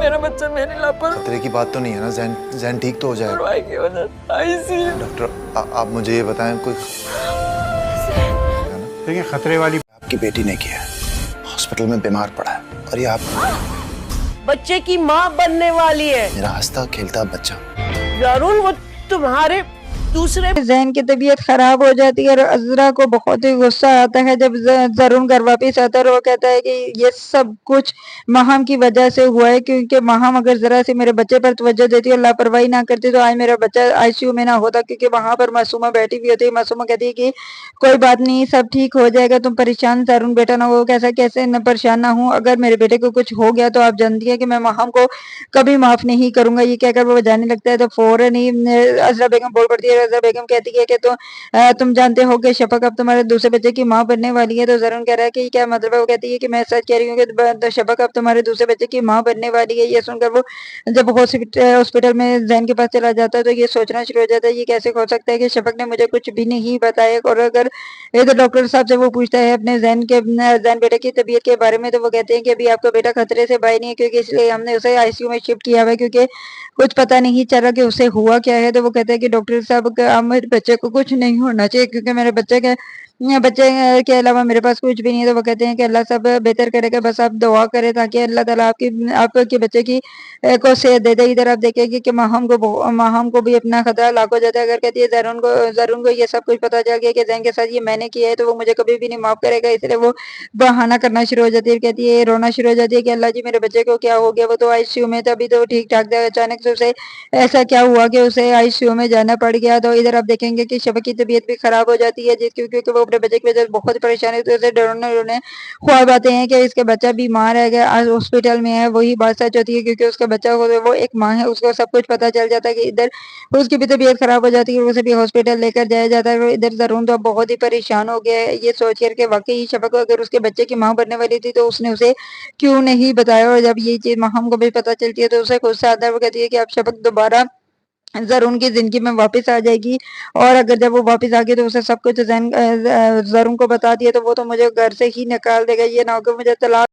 मेरा बच्चा मेरी लापरवाही खतरे की बात तो नहीं है ना? जैन ठीक तो हो जाएगा। की वजह से आईसीयू। डॉक्टर आप मुझे ये बताएं, कोई देखिए खतरे वाली आपकी बेटी ने किया है, हॉस्पिटल में बीमार पड़ा है, और ये आप बच्चे की माँ बनने वाली है। मेरा हंसता खेलता बच्चा। जरूर वो तुम्हारे दूसरे जैन की तबीयत खराब हो जाती है और अजरा को बहुत ही गुस्सा आता है जब जरून घर वापिस आता है और वो कहता है कि ये सब कुछ महम की वजह से हुआ है, क्योंकि महम अगर जरा सी मेरे बच्चे पर तवज्जो देती और लापरवाही ना करती तो आज मेरा बच्चा आईसीयू में ना होता। क्योंकि वहां पर मासूमा बैठी हुई होती है, मासूमा कहती है कि कोई बात नहीं, सब ठीक हो जाएगा, तुम परेशान जरून बेटा ना हो। कैसा कैसे न परेशान ना हूँ, अगर मेरे बेटे को कुछ हो गया तो आप जानती है कि मैं महम को कभी माफ नहीं करूंगा। ये कहकर वो जाने लगता है तो फौरन ही अजरा बेगम बोल पड़ती है। अजरा बेगम कहती है कि तुम जानते हो कि शफक अब तुम्हारे दूसरे बच्चे की माँ बनने वाली है। तो जरून कह रहा है कि क्या मतलब है? वो कहती है कि मैं सच कह रही हूँ कि शफक अब तुम्हारे दूसरे बच्चे की माँ बनने वाली है। ये सुनकर वो जब हॉस्पिटल में जैन के पास चला जाता है तो ये सोचना शुरू हो जाता है, ये कैसे हो सकता है कि शफक ने मुझे कुछ भी नहीं बताया। और अगर तो डॉक्टर साहब से वो पूछता है अपने जैन बेटे की तबीयत के बारे में, तो वो कहते हैं कि अभी आपका बेटा खतरे से बाहर नहीं है, क्योंकि इसलिए हमने उसे आईसीयू में शिफ्ट किया हुआ है, क्योंकि कुछ पता नहीं चल रहा कि उसे हुआ क्या है। तो वो कहते हैं कि डॉक्टर साहब मेरे बच्चे को कुछ नहीं होना चाहिए, क्योंकि मेरे बच्चे के अलावा मेरे पास कुछ भी नहीं है। तो वो कहते हैं कि अल्लाह सब बेहतर करेगा, बस आप दुआ करें ताकि अल्लाह ताला आपके बच्चे की को सेहत दे दे। इधर आप देखेंगे कि माहम को भी अपना खतरा लाख हो जाता है। अगर कहती है जरून को ये सब कुछ पता चल गया कि जैन के साथ ये मैंने किया है तो वो मुझे कभी भी नहीं माफ करेगा, इसलिए वो बहाना करना शुरू हो जाती है। कहती है, रोना शुरू हो जाती है कि अल्लाह जी मेरे बच्चे को क्या हो गया, वो तो आईसीयू में था, अभी तो ठीक ठाक था, अचानक से उसे ऐसा क्या हुआ कि उसे आईसीयू में जाना पड़ गया। तो इधर आप देखेंगे कि शफक की तबीयत भी खराब हो जाती है, क्योंकि वो अपने बच्चे की वजह से बहुत परेशान है। तो उसे रोने ख्वाब आते हैं कि इसके बच्चा बीमार है, आज हॉस्पिटल में है। वही बात सच होती है, क्योंकि उसका बच्चा वो एक माँ है, उसको सब कुछ पता चल जाता है कि इधर उसकी भी तबीयत खराब हो जाती है, उसे भी हॉस्पिटल लेकर जाया जाता है। इधर जरून तो बहुत ही परेशान हो गया है, ये सोच कर के वाकई शफक अगर उसके बच्चे की माँ बनने वाली थी तो उसने उसे क्यों नहीं बताया। और जब ये चीज महम को भी पता चलती है तो उसे गुस्सा आता है। वो कहती है कि अब शफक दोबारा जरून की जिंदगी में वापस आ जाएगी, और अगर जब वो वापस आ गई तो उसे सब कुछ जरून को बता दिया तो वो तो मुझे घर से ही निकाल देगा, ये ना हो कि मुझे तलाक